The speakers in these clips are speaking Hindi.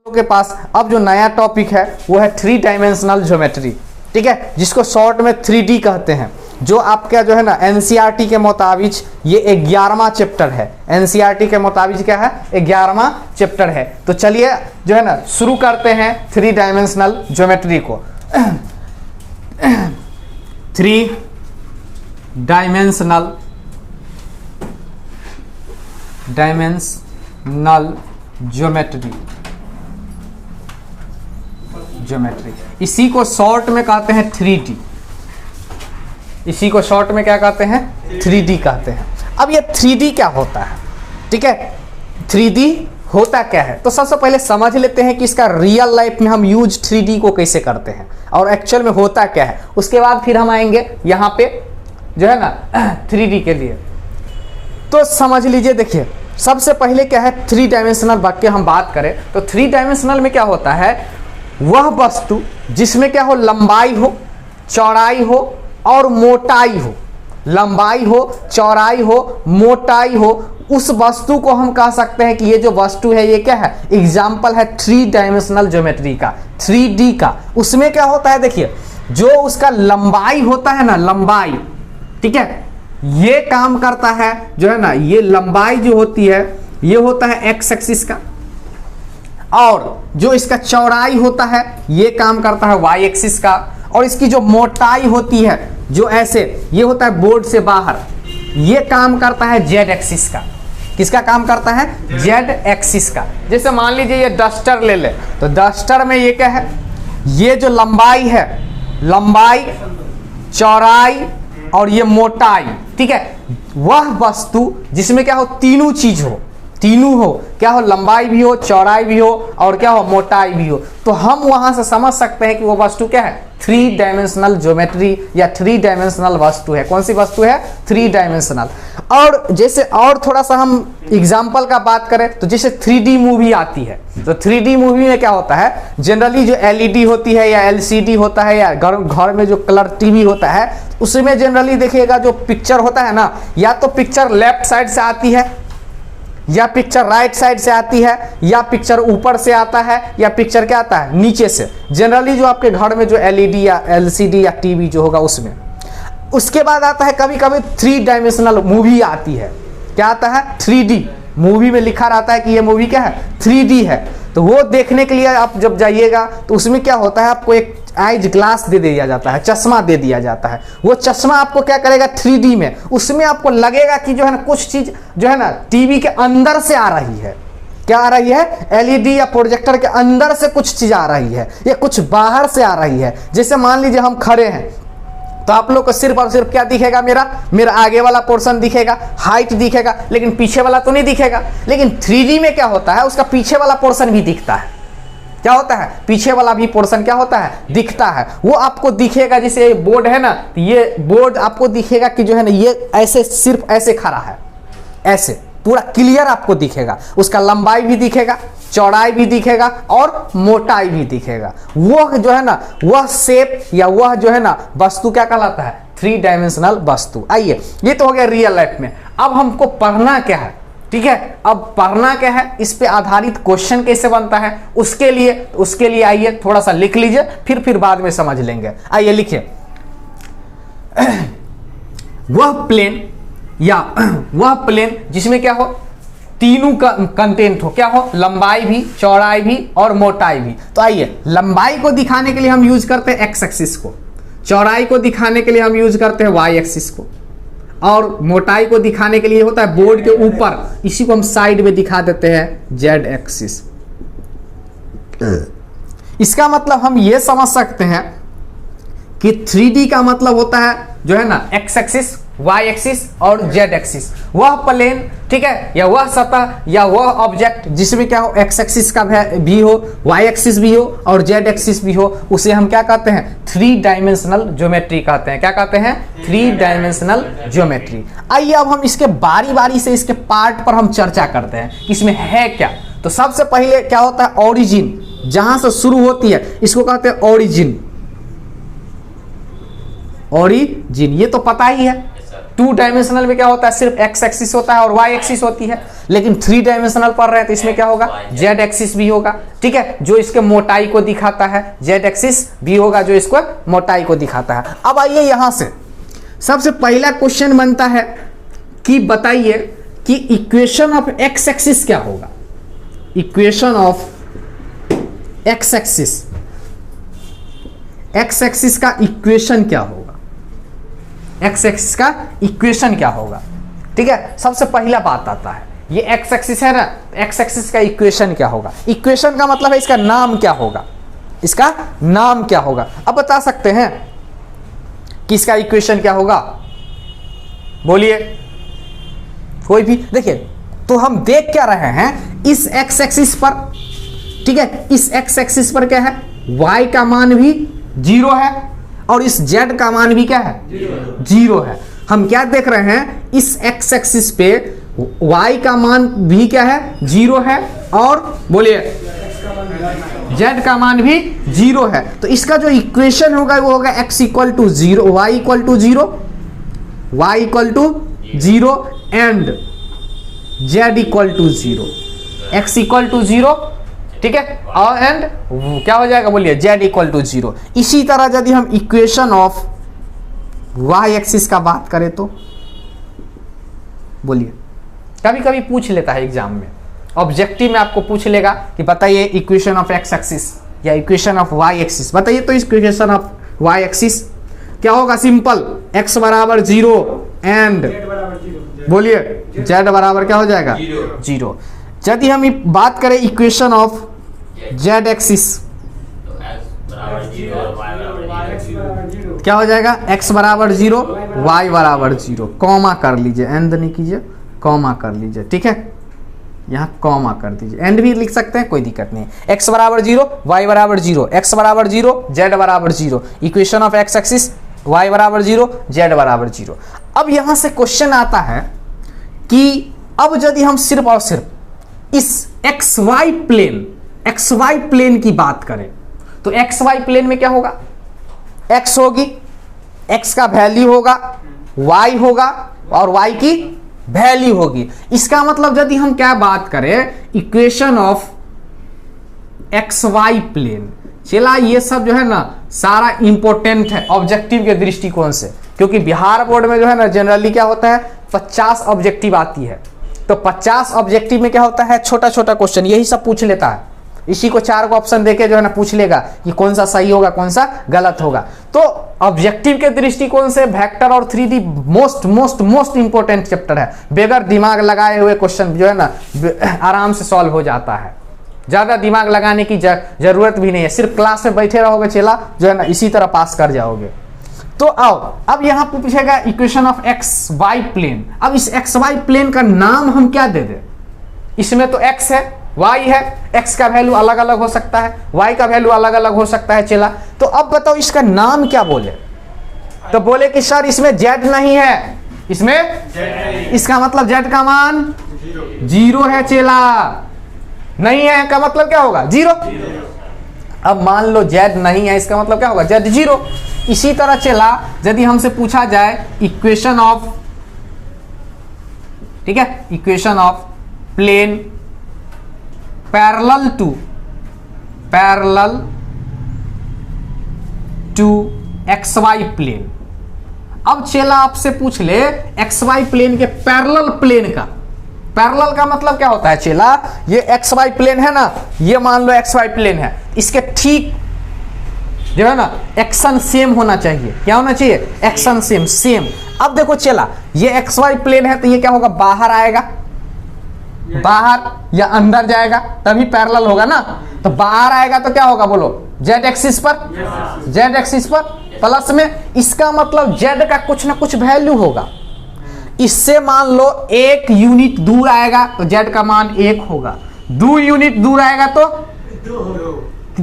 के पास अब जो नया टॉपिक है वो है 3 डायमेंशनल ज्योमेट्री, ठीक है, जिसको शॉर्ट में 3D कहते हैं, जो आपका जो है ना एनसीईआरटी के मुताबिक ये 11वां चैप्टर है। एनसीईआरटी के मुताबिक क्या है, 11वां चैप्टर है। तो चलिए जो है ना शुरू करते हैं 3 डायमेंशनल ज्योमेट्री को। 3 डायमेंशनल ज्योमेट्री, इसी को शॉर्ट में कहते हैं 3D। इसी को शॉर्ट में क्या कहते हैं, 3D कहते हैं। अब ये 3D क्या होता है, ठीक है, 3D होता क्या है, तो सबसे पहले समझ लेते हैं कि इसका रियल लाइफ में हम यूज 3D को कैसे करते हैं और एक्चुअल में होता क्या है। उसके बाद फिर हम आएंगे यहाँ पे जो है ना 3D के लिए। तो समझ लीजिए, देखिए सबसे पहले क्या है 3 डायमेंशनल की हम बात करें तो 3 डायमेंशनल में क्या होता है, वह वस्तु जिसमें क्या हो, लंबाई हो, चौड़ाई हो और मोटाई हो, लंबाई हो, चौड़ाई हो, मोटाई हो, उस वस्तु को हम कह सकते हैं कि ये जो वस्तु है ये क्या है, एग्जाम्पल है 3 डायमेंशनल ज्योमेट्री का, 3D का। उसमें क्या होता है, देखिए जो उसका लंबाई होता है ना, लंबाई, ठीक है, ये काम करता है जो है ना, ये लंबाई जो होती है ये होता है एक्स एक्सिस का, और जो इसका चौड़ाई होता है ये काम करता है वाई एक्सिस का, और इसकी जो मोटाई होती है जो ऐसे ये होता है बोर्ड से बाहर, ये काम करता है जेड एक्सिस का। किसका काम करता है, जेड एक्सिस का। जैसे मान लीजिए ये डस्टर ले ले, तो डस्टर में ये क्या है, ये जो लंबाई है, लंबाई, चौड़ाई और ये मोटाई, ठीक है, वह वस्तु जिसमें क्या हो, तीनों चीज हो, तीनों हो, क्या हो, लंबाई भी हो, चौड़ाई भी हो और क्या हो, मोटाई भी हो, तो हम वहां से समझ सकते हैं कि वो वस्तु क्या है, 3 डायमेंशनल ज्योमेट्री या 3 डायमेंशनल वस्तु है। कौन सी वस्तु है, 3 डायमेंशनल। और जैसे और थोड़ा सा हम एग्जाम्पल का बात करें तो जैसे 3D मूवी आती है, तो 3D मूवी में क्या होता है, जनरली जो LED होती है या LCD होता है या घर में जो कलर टीवी होता है, उसमें जनरली देखिएगा जो पिक्चर होता है ना, या तो पिक्चर लेफ्ट साइड से आती है, या पिक्चर राइट साइड से आती है, या पिक्चर ऊपर से आता है, या पिक्चर क्या आता है, नीचे से। जनरली जो आपके घर में जो LED या LCD या टीवी जो होगा उसमें। उसके बाद आता है कभी कभी 3 डायमेंशनल मूवी आती है। क्या आता है, 3D मूवी में लिखा रहता है कि ये मूवी क्या है, 3D है। तो वो देखने के लिए आप जब जाइएगा तो उसमें क्या होता है, आपको एक आइज ग्लास दे दिया जाता है, चश्मा दे दिया जाता है। वो चश्मा आपको क्या करेगा, 3D में उसमें आपको लगेगा कि जो है ना कुछ चीज जो है ना टीवी के अंदर से आ रही है। क्या आ रही है, LED या प्रोजेक्टर के अंदर से कुछ चीज आ रही है, या कुछ बाहर से आ रही है। जैसे मान लीजिए हम खड़े हैं तो आप लोग को सिर्फ और सिर्फ क्या दिखेगा, मेरा आगे वाला पोर्शन दिखेगा, हाइट दिखेगा, लेकिन पीछे वाला तो नहीं दिखेगा। लेकिन 3D में क्या होता है, उसका पीछे वाला पोर्शन भी दिखता है। क्या होता है, पीछे वाला भी पोर्शन क्या होता है, दिखता है। वो आपको दिखेगा, जैसे ये बोर्ड है ना, ये बोर्ड आपको दिखेगा कि जो है ना ये ऐसे सिर्फ ऐसे खड़ा है, ऐसे पूरा क्लियर आपको दिखेगा। उसका लंबाई भी दिखेगा, चौड़ाई भी दिखेगा और मोटाई भी दिखेगा। वह जो है ना, वह शेप या वह जो है ना वस्तु क्या कहलाता है, 3 डायमेंशनल वस्तु। आइए, ये तो हो गया रियल लाइफ में। अब हमको पढ़ना क्या है, ठीक है, अब पढ़ना क्या है, इस पे आधारित क्वेश्चन कैसे बनता है, उसके लिए आइए थोड़ा सा लिख लीजिए, फिर बाद में समझ लेंगे। आइए लिखिए, वह प्लेन जिसमें क्या हो, तीनों का कंटेंट हो, क्या हो, लंबाई भी, चौड़ाई भी और मोटाई भी। तो आइए, लंबाई को दिखाने के लिए हम यूज करते हैं एक्स एक्सिस को, चौड़ाई को दिखाने के लिए हम यूज करते हैं वाई एक्सिस को, और मोटाई को दिखाने के लिए होता है बोर्ड के ऊपर, इसी को हम साइड में दिखा देते हैं जेड एक्सिस। इसका मतलब हम ये समझ सकते हैं कि 3D का मतलब होता है जो है ना एक्स एक्सिस, वाई एक्सिस और जेड एक्सिस। वह प्लेन, ठीक है, या वह सतह या वह ऑब्जेक्ट जिसमें क्या हो, एक्स एक्सिस का भी हो, वाई एक्सिस भी हो और जेड एक्सिस भी हो, उसे हम क्या कहते हैं, 3 डायमेंशनल ज्योमेट्री कहते हैं। क्या कहते हैं, 3 डायमेंशनल ज्योमेट्री। आइए अब हम इसके बारी बारी से इसके पार्ट पर हम चर्चा करते हैं कि इसमें है क्या। तो सबसे पहले क्या होता है, ओरिजिन, जहां से शुरू होती है इसको कहते हैं ओरिजिन। ओरिजिन ये तो पता ही है, 2 डायमेंशनल में क्या होता है, सिर्फ एक्स एक्सिस होता है और वाई एक्सिस होती है। लेकिन 3 डायमेंशनल पढ़ रहे हैं तो इसमें क्या होगा, जेड एक्सिस भी होगा, ठीक है, जो इसके मोटाई को दिखाता है, जेड एक्सिस भी होगा जो इसको मोटाई को दिखाता है। अब आइए यहां से सबसे पहला क्वेश्चन बनता है कि बताइए कि इक्वेशन ऑफ एक्स एक्सिस क्या होगा। Equation of x axis, x axis का इक्वेशन क्या होगा, एक्स एक्सिस का इक्वेशन क्या होगा, ठीक है। सबसे पहला बात आता है, ये एक्स एक्सिस है ना, एक्स एक्सिस का इक्वेशन क्या होगा। इक्वेशन का मतलब है इसका नाम क्या होगा, इसका नाम क्या होगा। अब बता सकते हैं कि इसका इक्वेशन क्या होगा, बोलिए कोई भी। देखिए तो हम देख क्या रहे हैं, इस एक्स एक्सिस पर, ठीक है, इस एक्स एक्सिस पर क्या है, y का मान भी 0 है और इस z का मान भी क्या है, 0 है। हम क्या देख रहे हैं, इस एक्स एक्सिस पे y का मान भी क्या है, 0 है और बोलिए z का मान भी 0 है। तो इसका जो इक्वेशन होगा वो होगा x equal to 0, y equal to 0, y equal to 0 and z equal to 0, x equal to 0, ठीक है, और एंड क्या हो जाएगा, बोलिए z इक्वल टू 0। इसी तरह यदि हम इक्वेशन ऑफ y एक्सिस का बात करें तो बोलिए, कभी कभी पूछ लेता है एग्जाम में, ऑब्जेक्टिव में आपको पूछ लेगा कि बताइए इक्वेशन ऑफ एक्स एक्सिस या इक्वेशन ऑफ वाई एक्सिस, बताइए तो इक्वेशन ऑफ वाई एक्सिस क्या होगा। सिंपल, x बराबर 0 एंड बोलिए z बराबर क्या हो जाएगा, 0। यदि हम बात करें इक्वेशन ऑफ z एक्सिस क्या हो जाएगा, x बराबर 0, y बराबर 0, कॉमा कर लीजिए, एंड नहीं कीजिए, कॉमा कर लीजिए, ठीक है, यहाँ कॉमा कर दीजिए, एंड भी लिख सकते हैं, कोई दिक्कत नहीं। x बराबर 0, y बराबर 0, x बराबर 0, z बराबर 0, equation of x axis y बराबर 0, z बराबर 0। अब यहां से क्वेश्चन आता है कि अब यदि हम सिर्फ और सिर्फ इस एक्स वाई प्लेन की बात करें तो एक्स वाई प्लेन में क्या होगा, x होगी, x का वैल्यू होगा, y होगा और y की वैल्यू होगी। इसका मतलब यदि हम क्या बात करें, equation of X Y plane, चला ये सब जो है ना सारा इंपॉर्टेंट है ऑब्जेक्टिव के दृष्टिकोण से, क्योंकि बिहार बोर्ड में जो है ना जनरली क्या होता है 50 ऑब्जेक्टिव आती है, तो 50 ऑब्जेक्टिव में क्या होता है, छोटा छोटा क्वेश्चन यही सब पूछ लेता है, इसी को 4 को ऑप्शन देके जो है ना पूछ लेगा कि कौन सा सही होगा कौन सा गलत होगा। तो ऑब्जेक्टिव के दृष्टिकोण से वेक्टर और 3D मोस्ट इंपॉर्टेंट चैप्टर है। बगैर दिमाग लगाए हुए क्वेश्चन जो है ना आराम से सॉल्व हो जाता है, ज्यादा दिमाग लगाने की जरूरत भी नहीं है, सिर्फ क्लास में बैठे रहोगे चला जो है ना इसी तरह पास कर जाओगे। तो आओ अब यहां पूछेगा equation of X Y plane. अब इस एक्स वाई प्लेन का नाम हम क्या दे दें, इसमें तो x है y है, x का वैल्यू अलग अलग हो सकता है, y का वैल्यू अलग अलग हो सकता है चला। तो अब बताओ इसका नाम क्या बोले, तो बोले कि सर इसमें z नहीं है, इसमें इसका मतलब z का मान 0 है चला, नहीं है का मतलब क्या होगा 0। अब मान लो z नहीं है, इसका मतलब क्या होगा z 0। इसी तरह चला यदि हमसे पूछा जाए इक्वेशन ऑफ, ठीक है, equation of plane parallel to X Y plane. अब चला आपसे पूछ ले एक्स वाई प्लेन के पैरेलल प्लेन का, पैरेलल का मतलब क्या होता है चला, ये एक्स वाई प्लेन है ना, ये मान लो एक्स वाई प्लेन है, इसके ठीक जो है ना एक्शन सेम होना चाहिए, क्या होना चाहिए, एक्शन सेम। अब देखो चला ये एक्स वाई प्लेन है तो ये क्या होगा, बाहर आएगा, बाहर या अंदर जाएगा तभी पैरेलल होगा ना, तो बाहर आएगा तो क्या होगा बोलो, जेड एक्सिस पर, जेड एक्सिस पर प्लस में, इसका मतलब जेड का कुछ ना कुछ वैल्यू होगा। इससे मान लो 1 यूनिट दूर आएगा तो जेड का मान 1 होगा, 2 यूनिट दूर आएगा तो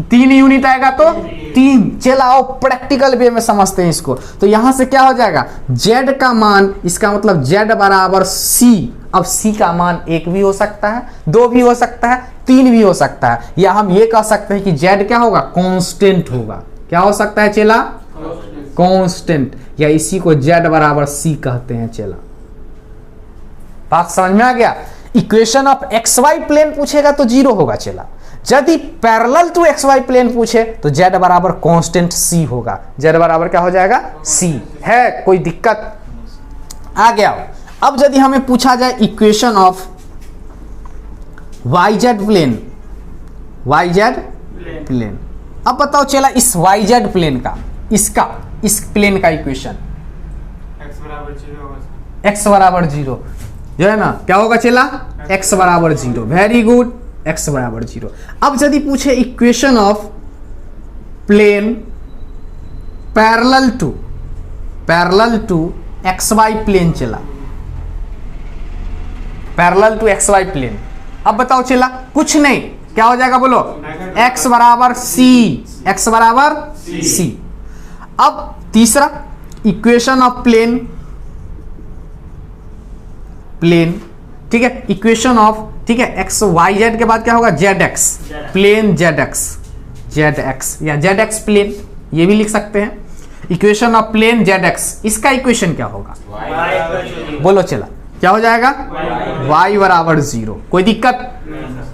3 यूनिट आएगा तो 3। चलाओ प्रैक्टिकल वे में समझते हैं इसको। तो यहां से क्या हो जाएगा, z का मान, इसका मतलब z बराबर c। अब c का मान 1 भी हो सकता है, 2 भी हो सकता है, 3 भी हो सकता है, या हम ये कह सकते हैं कि z क्या होगा, कांस्टेंट होगा। क्या हो सकता है चेला, कांस्टेंट, या इसी को z बराबर c कहते हैं चेला। बात समझ में आ गया। Equation of X Y plane पूछेगा तो 0 होगा चला। यदि parallel to X Y plane पूछे तो z बराबर कांस्टेंट c होगा। z बराबर क्या हो जाएगा c। है कोई दिक्कत? आ गया। अब यदि हमें पूछा जाए equation of yz plane, yz plane, अब बताओ चला इस yz प्लेन का, इसका, इस प्लेन का इक्वेशन x बराबर 0 जो है ना क्या होगा चला, x बराबर 0। वेरी गुड, x बराबर 0। अब यदि पूछे equation of plane parallel to X Y plane चला, parallel to X Y plane, अब बताओ चला कुछ नहीं, क्या हो जाएगा बोलो, x बराबर c, x बराबर c। अब तीसरा इक्वेशन ऑफ प्लेन, ठीक है, इक्वेशन ऑफ, ठीक है, एक्स वाई जेड के बाद क्या होगा Z X, plane Z X या जेड एक्स प्लेन, ये भी लिख सकते हैं। Equation of plane Z X, इसका इक्वेशन क्या होगा, बोलो चला, क्या हो जाएगा, y बराबर 0। कोई दिक्कत?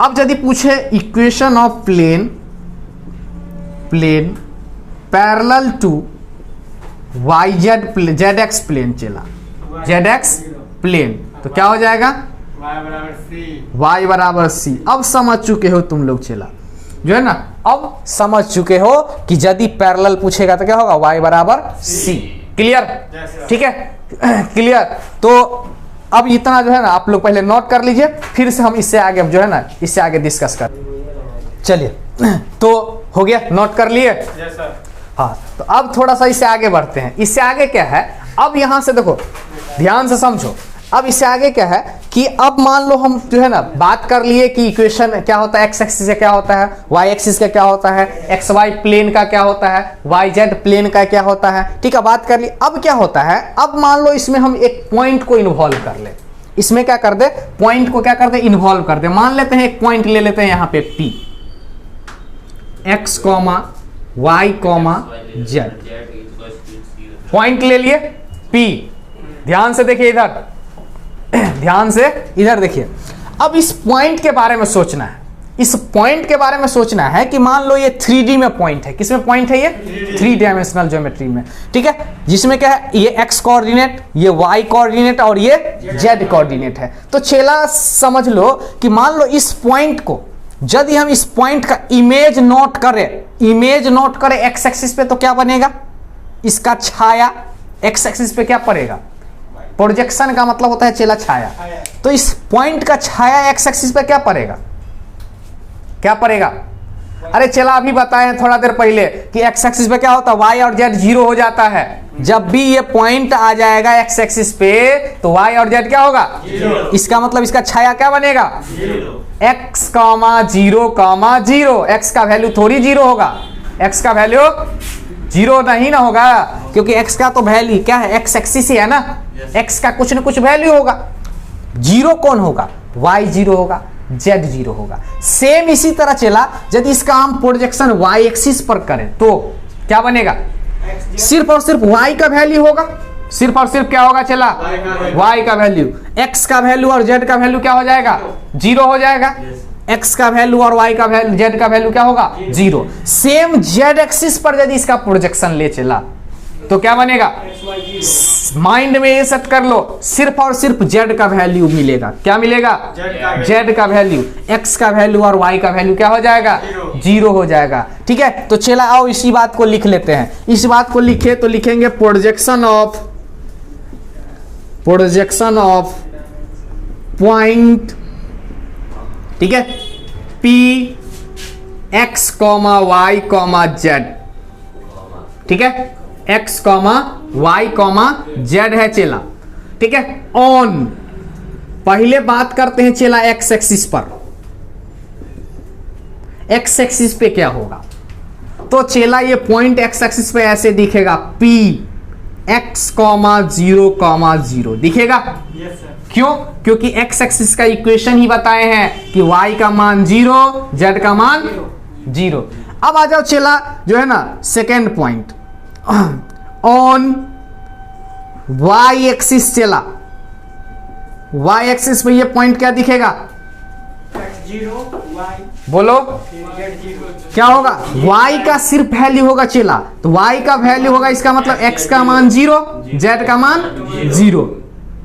अब यदि पूछे equation of plane parallel to Y Z X plane चला, जेड एक्स प्लेन, तो क्या हो जाएगा y बराबर c। अब समझ चुके हो तुम लोग चला, जो है ना, अब समझ चुके हो कि यदि पैरेलल पूछेगा तो क्या होगा, y बराबर c। क्लियर? ठीक है, क्लियर। तो अब इतना जो है ना आप लोग पहले नोट कर लीजिए, फिर से हम इससे आगे जो है ना इससे आगे डिस्कस कर। चलिए, तो हो गया, नोट कर लिए? हाँ, तो अब थोड़ा सा इससे आगे बढ़ते हैं। इससे आगे क्या है, अब यहां से देखो, ध्यान से समझो। अब इससे आगे क्या है कि अब मान लो हम जो है ना बात कर लिए कि इक्वेशन क्या होता है, एक्स एक्सिस का क्या होता है, वाई एक्सिस का क्या होता है, एक्स वाई प्लेन का क्या होता है, वाई जेड प्लेन का क्या होता है, ठीक है, बात कर ली। अब क्या होता है, अब मान लो इसमें हम एक पॉइंट को इन्वॉल्व कर ले, इसमें क्या कर दे, पॉइंट को क्या कर दे, इन्वॉल्व कर दे। मान लेते हैं एक पॉइंट ले लेते हैं यहाँ पे P, X comma Y comma Z, point ले लिए P। ध्यान से देखिए इधर, ध्यान से इधर देखिए। अब इस पॉइंट के बारे में सोचना है, इस पॉइंट के बारे में सोचना है कि मान लो ये 3D में पॉइंट है। किसमें पॉइंट है ये? 3 डायमेंशनल ज्योमेट्री में, ठीक है, जिसमें क्या है, ये x कोऑर्डिनेट, ये y कोऑर्डिनेट और ये z कोऑर्डिनेट है। तो चेला समझ लो कि मान लो इस पॉइंट को, यदि हम इस पॉइंट का इमेज नोट करें x एक्सिस पे, तो क्या बनेगा, इसका छाया x एक्सिस पे क्या पड़ेगा, प्रोजेक्शन का मतलब होता है चेला छाया। तो इस पॉइंट का छाया एक्स एक्सिस पे क्या पड़ेगा, क्या पड़ेगा? अरे चला अभी बताए थोड़ा देर पहले कि एक्स एक्सिस पे क्या होता है, वाई और जेड 0 हो जाता है। जब भी ये पॉइंट आ जाएगा एक्स एक्सिस पे तो वाई और जेड क्या होगा, 0। इसका मतलब इसका छाया क्या बनेगा, x, 0, 0। एक्स का वैल्यू थोड़ी 0 होगा, एक्स का वैल्यू 0 नहीं ना होगा, क्योंकि x का तो वैल्यू क्या है, x एक्सिस ही है ना, x का कुछ न कुछ वैल्यू होगा। 0 कौन होगा, y 0 होगा, z 0 होगा। सेम इसी तरह चला, यदि इसका हम प्रोजेक्शन y एक्सिस पर करें तो क्या बनेगा, सिर्फ और सिर्फ y का वैल्यू होगा, सिर्फ और सिर्फ क्या होगा चला, y का वैल्यू। x का वैल्यू और z का वैल्यू क्या हो जाएगा, 0 हो जाएगा। x का वैल्यू और y का वैल्यू, z का वैल्यू क्या होगा, 0। सेम z एक्सिस पर यदि इसका प्रोजेक्शन ले चला तो क्या बनेगा, माइंड में ये सेट कर लो, सिर्फ और सिर्फ z का वैल्यू मिलेगा। क्या मिलेगा, z का वैल्यू। x का वैल्यू और y का वैल्यू क्या हो जाएगा, 0 हो जाएगा। ठीक है, तो चला आओ इसी बात को लिख लेते हैं। इस बात को लिखे तो लिखेंगे प्रोजेक्शन ऑफ पॉइंट, ठीक है, P x, y, z, ठीक है, x, y, z है चेला, ठीक है। ऑन पहले बात करते हैं चेला x एक्सिस पर, x एक्सिस पे क्या होगा, तो चेला ये पॉइंट x एक्सिस पे ऐसे दिखेगा, P x, 0, 0 दिखेगा। क्यों, क्योंकि x एक्सिस का इक्वेशन ही बताए हैं कि y का मान 0, z का मान 0। अब आ जाओ चेला जो है ना second point, on y axis चला, वाई एक्सिस पे ये पॉइंट क्या दिखेगा? बोलो क्या होगा? y का सिर्फ वैल्यू होगा चेला, तो y का वैल्यू होगा, इसका मतलब x का मान 0, z का मान 0।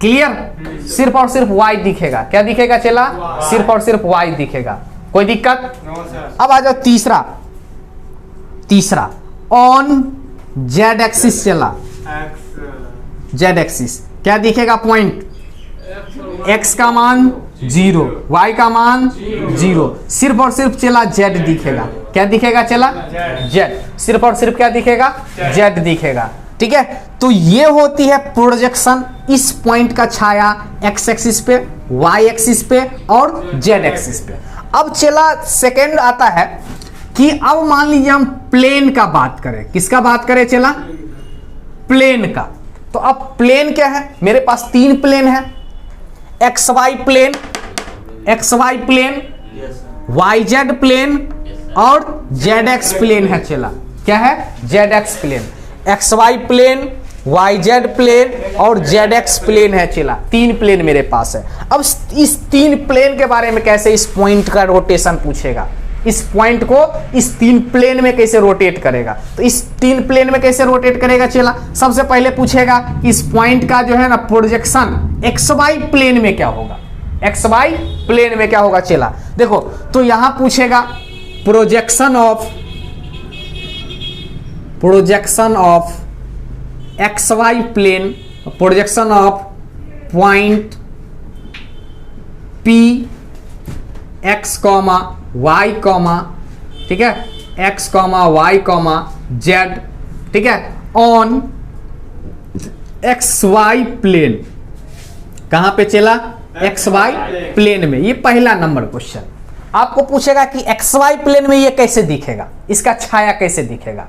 क्लियर? सिर्फ और सिर्फ y दिखेगा। क्या दिखेगा चेला? सिर्फ और सिर्फ y दिखेगा। कोई दिक्कत? अब आ जाओ तीसरा ऑन z एक्सिस चला, z एक्सिस क्या दिखेगा? पॉइंट x का मान 0, y का मान 0, सिर्फ और सिर्फ चला z दिखेगा। क्या दिखेगा चला? z। सिर्फ और सिर्फ क्या दिखेगा? z दिखेगा। ठीक है, तो ये होती है प्रोजेक्शन, इस पॉइंट का छाया x एक्सिस पे, y एक्सिस पे और z एक्सिस पे। अब चला सेकंड आता है कि अब मान लीजिए हम प्लेन का बात करें। किसका बात करें चला? प्लेन का। तो अब प्लेन क्या है? मेरे पास 3 प्लेन है, XY plane, XY plane, YZ plane और ZX प्लेन है चला। क्या है? ZX plane. XY plane, YZ plane और ZX प्लेन है चला। 3 प्लेन मेरे पास है। अब इस 3 प्लेन के बारे में कैसे इस पॉइंट का रोटेशन पूछेगा, इस पॉइंट को इस 3 प्लेन में कैसे रोटेट करेगा। तो इस 3 प्लेन में कैसे रोटेट करेगा चला? सबसे पहले पूछेगा कि इस पॉइंट का जो है ना प्रोजेक्शन XY प्लेन में क्या होगा, XY प्लेन में क्या होगा चला। देखो तो यहां पूछेगा projection of XY plane, projection of point P X, y, ठीक है, x, y, z, ठीक है, ऑन XY प्लेन। कहां पे चला? XY प्लेन में। ये पहला नंबर क्वेश्चन। आपको पूछेगा कि XY प्लेन में ये कैसे दिखेगा, इसका छाया कैसे दिखेगा।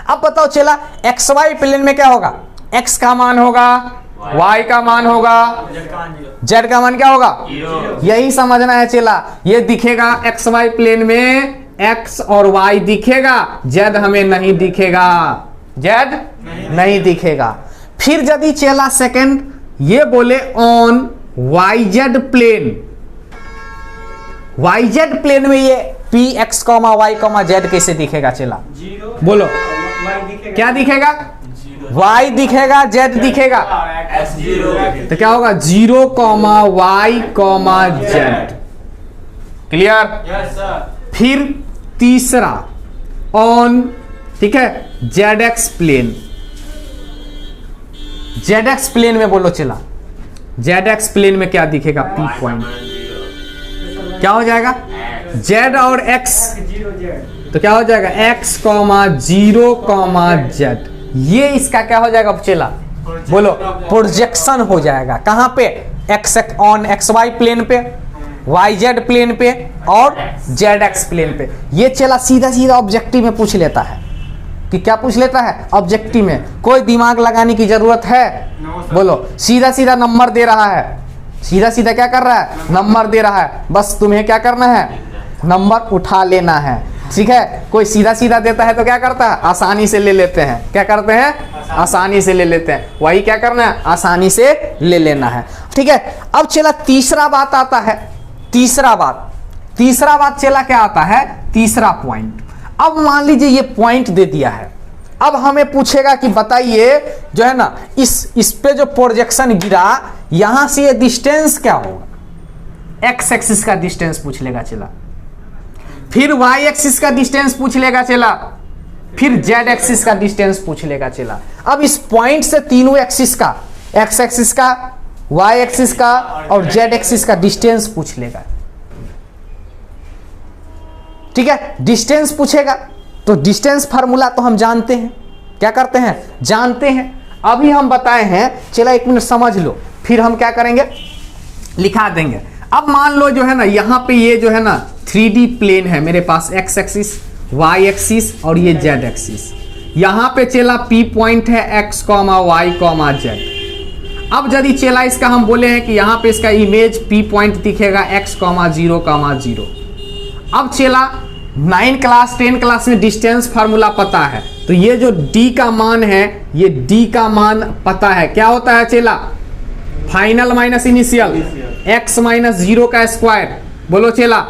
अब बताओ चला XY प्लेन में क्या होगा? x का मान होगा, y का मान होगा, z का मान क्या होगा? यही समझना है चला। ये दिखेगा XY प्लेन में, x और y दिखेगा, z हमें नहीं दिखेगा, z नहीं दिखेगा। फिर यदि चला सेकंड ये बोले on YZ plane, YZ plane में ये P X, Y, Z कैसे दिखेगा चला? बोलो क्या दिखेगा? y दिखेगा, z दिखेगा, तो क्या होगा? 0, y, z। क्लियर? फिर तीसरा ऑन, ठीक है, ZX प्लेन। ZX प्लेन में बोलो चला, ZX प्लेन में क्या दिखेगा? P point. क्या हो जाएगा? z और x, तो क्या हो जाएगा? x, 0, z। ये इसका क्या हो जाएगा चला? बोलो प्रोजेक्शन हो जाएगा। कहां पे? ऑन XY प्लेन पे, YZ प्लेन पे और ZX प्लेन पे। ये चला सीधा सीधा ऑब्जेक्टिव में पूछ लेता है कि क्या पूछ लेता है? ऑब्जेक्टिव में। कोई दिमाग लगाने की जरूरत है? बोलो सीधा सीधा नंबर दे रहा है, सीधा सीधा क्या कर रहा है? नंबर दे रहा है। बस तुम्हें क्या करना है? नंबर उठा लेना है। ठीक है, कोई सीधा सीधा देता है तो क्या करता है? आसानी से ले लेते हैं। क्या करते हैं? आसानी से ले लेते हैं। वही क्या करना है? आसानी से ले लेना है। ठीक है, अब चला तीसरा बात आता है। तीसरा बात चला क्या आता है? तीसरा पॉइंट। अब मान लीजिए ये पॉइंट दे दिया है। अब हमें पूछेगा कि बताइए जो है ना इस पे जो प्रोजेक्शन गिरा, यहां से ये डिस्टेंस क्या होगा? एक्स एक्सिस का डिस्टेंस पूछ लेगा चला, फिर y एक्सिस का डिस्टेंस पूछ लेगा चला, फिर z एक्सिस का डिस्टेंस पूछ लेगा चला। अब इस पॉइंट से तीनों एक्सिस का, x एक्सिस का, y एक्सिस का और z एक्सिस का डिस्टेंस पूछ लेगा। ठीक है, डिस्टेंस पूछेगा तो डिस्टेंस फार्मूला तो हम जानते हैं। क्या करते हैं? जानते हैं। अभी हम बताए हैं, चला 1 मिनट समझ लो, फिर हम क्या करेंगे? लिखा देंगे। अब मान लो जो है ना यहाँ पे ये जो है ना 3D प्लेन है मेरे पास, x एक्सिस, y एक्सिस और ये z एक्सिस। यहाँ पे चला P पॉइंट है x, y, z। अब यदि चला इसका हम बोले हैं कि यहाँ पे इसका इमेज P पॉइंट दिखेगा x, 0, 0। अब चला 9 क्लास 10 क्लास में डिस्टेंस फार्मूला पता है, तो ये जो d का मान है, ये d का मान पता है। क्या होता है चला? Final minus initial, x minus 0 का स्क्वायर, बोलो चेला,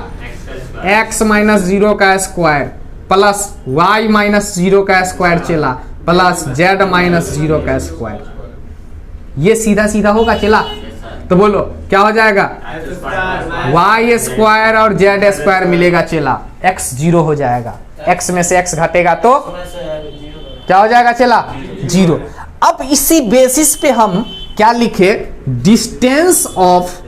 x माइनस 0 का स्क्वायर प्लस y माइनस 0 का स्क्वायर चेला प्लस z माइनस 0 का स्क्वायर। ये सीधा सीधा होगा चेला, तो बोलो क्या हो जाएगा, y स्क्वायर और z स्क्वायर मिलेगा चेला, x 0 हो जाएगा, x में से x घटेगा तो क्या हो जाएगा चेला, 0। अब इसी बेसिस पे हम क्या लिखे, डिस्टेंस ऑफ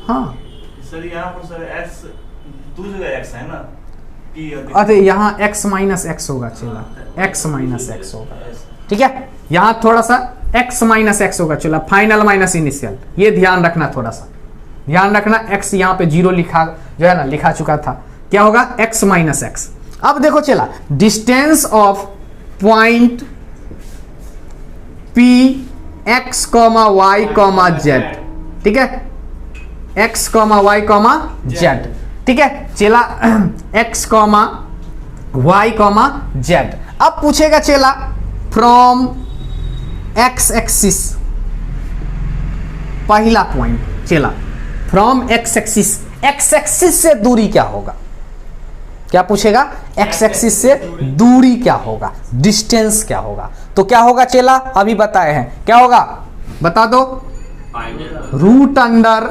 हाँ सर यहाँ पर सर x दो जगह x है ना, अरे यहाँ x माइनस x होगा चला, x माइनस x होगा, ठीक है, यहाँ थोड़ा सा x माइनस x होगा चला, फाइनल माइनस इनिशियल, ये ध्यान रखना, थोड़ा सा ध्यान रखना, x यहाँ पे 0 लिखा जो है ना, लिखा चुका था, क्या होगा x माइनस x। अब देखो चला, distance of point P x comma y comma z, ठीक है, x comma y comma z, ठीक है चेला, x comma y comma z। अब पूछेगा चेला फ्रॉम x एक्सिस, पहला पॉइंट चेला, from x axis, x axis से दूरी क्या होगा, क्या पूछेगा, x एक्सिस से दूरी क्या होगा, डिस्टेंस क्या होगा, तो क्या होगा चेला, अभी बताए हैं, क्या होगा बता दो, root under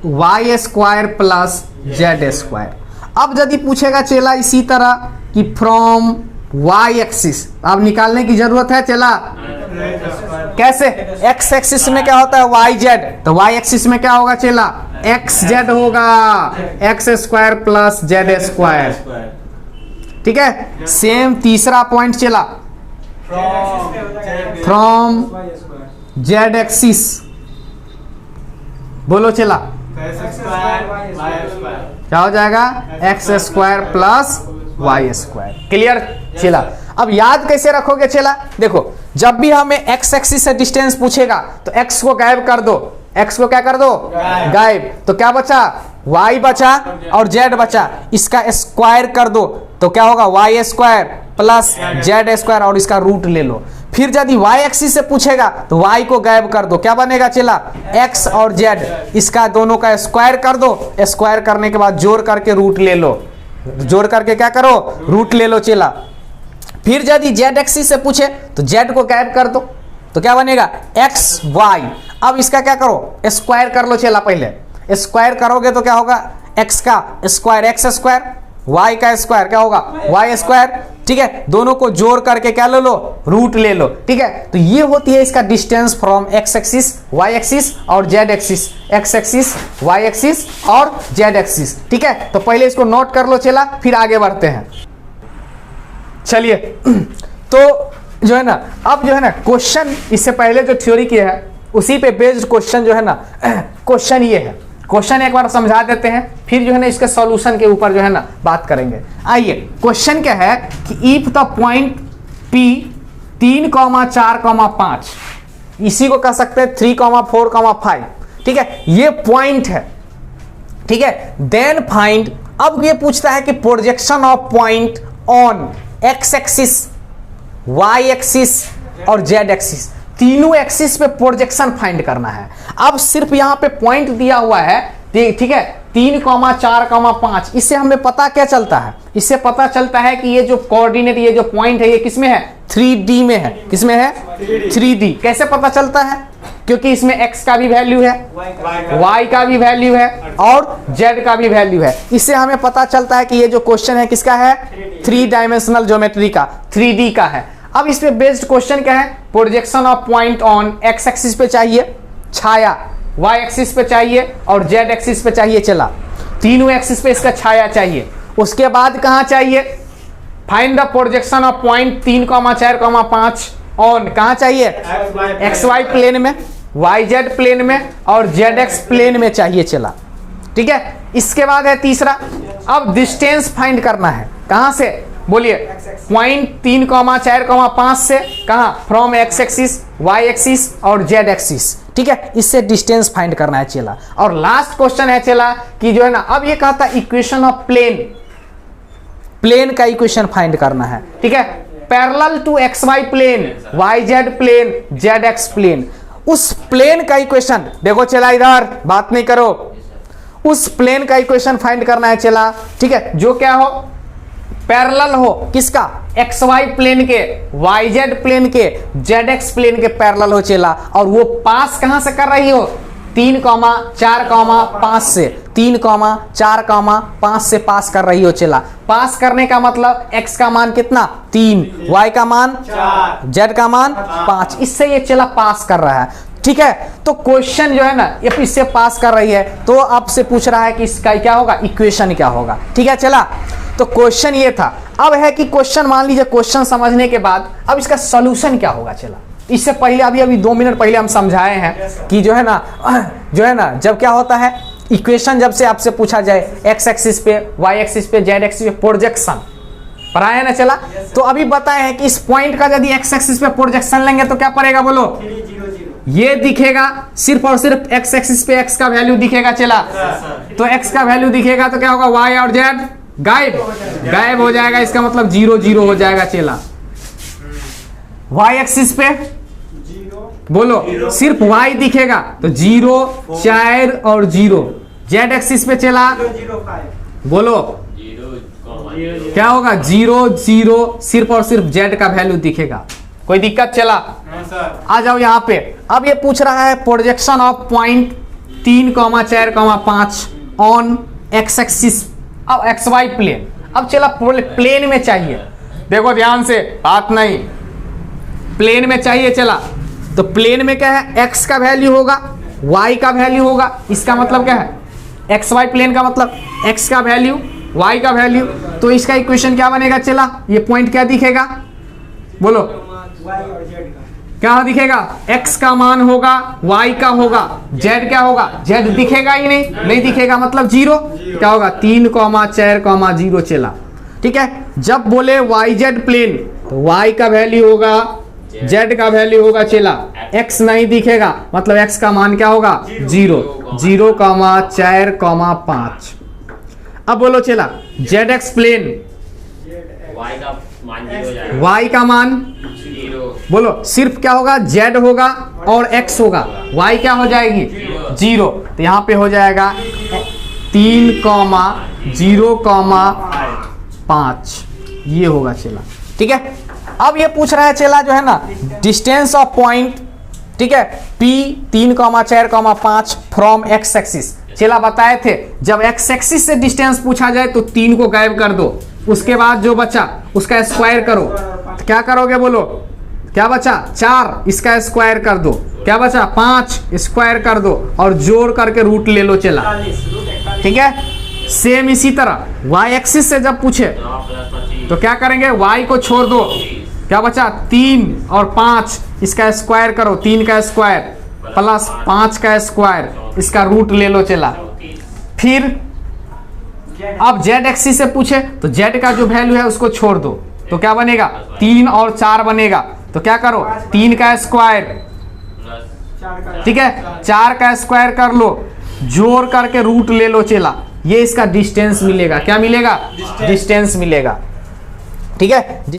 y square plus z square. अब यदि पूछेगा चेला इसी तरह कि फ्रॉम y एक्सिस, अब निकालने की जरूरत है चेला, कैसे, x एक्सिस में क्या होता है yz, तो y एक्सिस में क्या होगा चेला, xz होगा, x square plus z square, ठीक है। सेम तीसरा पॉइंट चला, फ्रॉम z एक्सिस, बोलो चला, क्या हो जाएगा, X square plus Y square, clear चला। अब याद कैसे रखोगे चला, देखो जब भी हमें एक्स एक्सिस से डिस्टेंस पूछेगा तो एक्स को गायब कर दो, एक्स को क्या कर दो, गायब, तो क्या बचा, y बचा और z बचा, इसका स्क्वायर कर दो तो क्या होगा, y square plus z square और इसका रूट ले लो। फिर यदि y एक्सिस से पूछेगा तो y को गायब कर दो, क्या बनेगा चला, x और z, इसका दोनों का स्क्वायर कर दो, स्क्वायर करने के बाद जोड़ करके रूट ले लो, जोड़ करके क्या करो, रूट ले लो चला। फिर यदि z एक्सिस से पूछे तो z को गायब कर दो, तो क्या बनेगा, x y। अब इसका क्या करो, स्क्वायर कर लो चला, पहले स्क्वायर करोगे तो क्या होगा, x का स्क्वायर x स्क्वायर, y का स्क्वायर क्या होगा, y स्क्वायर, ठीक है, दोनों को जोड़ करके क्या ले लो, रूट ले लो, ठीक है। तो ये होती है इसका distance from x axis, y axis और z axis, x axis, y axis और z एक्सिस, ठीक है। तो पहले इसको नोट कर लो चला, फिर आगे बढ़ते हैं। चलिए तो जो है ना, अब जो है ना क्वेश्चन, इससे पहले जो थ्योरी किया है उसी पे बेस्ड क्वेश्चन जो है ना, क्वेश्चन ये है, क्वेश्चन एक बार समझा देते हैं, फिर जो है ना इसके सॉल्यूशन के ऊपर जो है ना बात करेंगे। आइए, क्वेश्चन क्या है कि इफ द पॉइंट P 3,4,5, इसी को कह सकते हैं 3,4,5, ठीक है, ये पॉइंट है, ठीक है, देन फाइंड। अब ये पूछता है कि projection of point on x axis, y axis और z एक्सिस, तीनों एक्सिस पे प्रोजेक्शन फाइंड करना है। अब सिर्फ यहाँ पे पॉइंट दिया हुआ है, ठीक है, 3,4,5, इससे हमें पता क्या चलता है, इससे पता चलता है कि ये जो कोऑर्डिनेट, ये जो पॉइंट है, ये किसमें है, 3D में है, किसमें है, 3D। कैसे पता चलता है, क्योंकि इसमें x का भी वैल्यू है, y का भी वैल्यू है और z का भी वैल्यू है। इससे हमें पता चलता है कि ये जो क्वेश्चन है किसका है, 3 डायमेंशनल ज्योमेट्री का, 3D का है। अब इस पे बेस्ड क्वेश्चन क्या है, projection of point on x axis पे चाहिए छाया, y एक्सिस पे चाहिए और z एक्सिस पे चाहिए चला, तीनों एक्सिस पे इसका छाया चाहिए। उसके बाद कहाँ चाहिए, find the projection of point 3,4,5 on, कहाँ चाहिए, xy प्लेन में, yz प्लेन में और zx प्लेन में चाहिए चला, ठीक है। इसके बाद है तीसरा, अब डिस्टेंस फाइंड करना है, कहाँ से, बोलिए, पॉइंट 3,4,5 से कहाँ, from x axis, y axis और z एक्सिस, ठीक है, इससे डिस्टेंस फाइंड करना है चला। और लास्ट क्वेश्चन है चला कि जो है ना, अब ये कहता है इक्वेशन ऑफ प्लेन, प्लेन का इक्वेशन फाइंड करना है, ठीक है, parallel to X Y plane, Y Z plane, Z X plane, उस प्लेन का इक्वेशन देखो चला, इधर बात नहीं करो, उस प्लेन का इक्वेशन फाइंड करना है चला, ठीक है, जो क्या हो, पैरेलल हो, किसका, एक्स वाई प्लेन के, वाई जेड प्लेन के, जेड एक्स प्लेन के पैरेलल हो चला, और वो पास कहां से कर रही हो, 3,4,5 से, 3,4,5 से पास कर रही हो चला। पास करने का मतलब x का मान कितना 3, y का मान 4, z का मान 5, इससे ये चला पास कर रहा है, ठीक है। तो क्वेश्चन जो है ना ये इससे पास कर रही है, तो आपसे पूछ रहा है कि इसका क्या होगा, इक्वेशन क्या होगा, ठीक है चला। तो क्वेश्चन ये था। अब है कि क्वेश्चन मान लीजिए, क्वेश्चन समझने के बाद अब इसका सोल्यूशन क्या होगा चला। इससे पहले अभी 2 मिनट पहले हम समझाए हैं कि जो है ना जब क्या होता है, इक्वेशन जब से आपसे पूछा जाए x एक्सिस पे, y एक्सिस पे, z एक्सिस पे प्रोजेक्शन पढ़ाया ना चला। तो अभी बताए हैं कि इस पॉइंट का यदि x एक्सिस पे प्रोजेक्शन लेंगे तो क्या पड़ेगा बोलो, ये दिखेगा सिर्फ और सिर्फ x एक्सिस पे x का वैल्यू दिखेगा चला। तो x का वैल्यू दिखेगा तो क्या होगा, y और z गायब हो जाएगा, इसका मतलब 0 0 हो जाएगा चला। y एक्सिस पे बोलो सिर्फ y दिखेगा तो 0 4 और 0, z एक्सिस पे चला बोलो क्या होगा, 0 0, सिर्फ और सिर्फ z का वैल्यू दिखेगा। कोई दिक्कत चला, आ जाओ यहाँ पे। अब ये पूछ रहा है projection of point 3,4,5 on x axis, अब एक्स वाई प्लेन। अब चला प्लेन में चाहिए, देखो ध्यान से, बात नहीं, प्लेन में चाहिए चला। तो प्लेन में क्या है, x का वैल्यू होगा, y का वैल्यू होगा, इसका मतलब क्या है, एक्स वाई प्लेन का मतलब x का वैल्यू, y का वैल्यू। तो इसका इक्वेशन क्या बनेगा चला, ये पॉइंट क्या दिखेगा बोलो, क्या दिखेगा, x का मान होगा, y का होगा, z क्या होगा, z दिखेगा ही नहीं दिखेगा, मतलब 0, क्या होगा 3,4,0 चला, ठीक है। जब बोले yz प्लेन तो y का वैल्यू होगा, z का वैल्यू होगा चला, x नहीं दिखेगा, मतलब x का मान क्या होगा 0, 0,4,5। अब बोलो चला zx प्लेन, y का मान बोलो सिर्फ क्या होगा, z होगा और x होगा, y क्या हो जाएगी 0, तो यहाँ पे हो जाएगा 3,0,5 ये होगा चला, ठीक है। अब ये पूछ रहा है चला जो है ना डिस्टेंस ऑफ पॉइंट, ठीक है, p 3,4,5 फ्रॉम x एक्सिस। चला बताए थे जब x एक्सिस से डिस्टेंस पूछा जाए तो 3 को गायब कर दो, उसके बाद जो बचा उसका स्क्वायर करो, तो क्या करोगे बोलो, क्या बचा 4, इसका स्क्वायर कर दो, क्या बचा 5, स्क्वायर कर दो और जोड़ करके रूट ले लो चला, ठीक है। सेम इसी तरह y एक्सिस से जब पूछे तो क्या करेंगे, y को छोड़ दो, क्या बचा 3 और 5, इसका स्क्वायर करो, 3 का स्क्वायर प्लस 5 का स्क्वायर, इसका रूट ले लो चला। फिर अब z एक्सिस से पूछे तो z का जो वैल्यू है उसको छोड़ दो, तो क्या बनेगा 3 और 4 बनेगा, तो क्या करो 3 का स्क्वायर, ठीक है, 4 का स्क्वायर कर लो, जोड़ करके रूट ले लो चला, ये इसका डिस्टेंस मिलेगा, क्या मिलेगा, डिस्टेंस मिलेगा, ठीक है।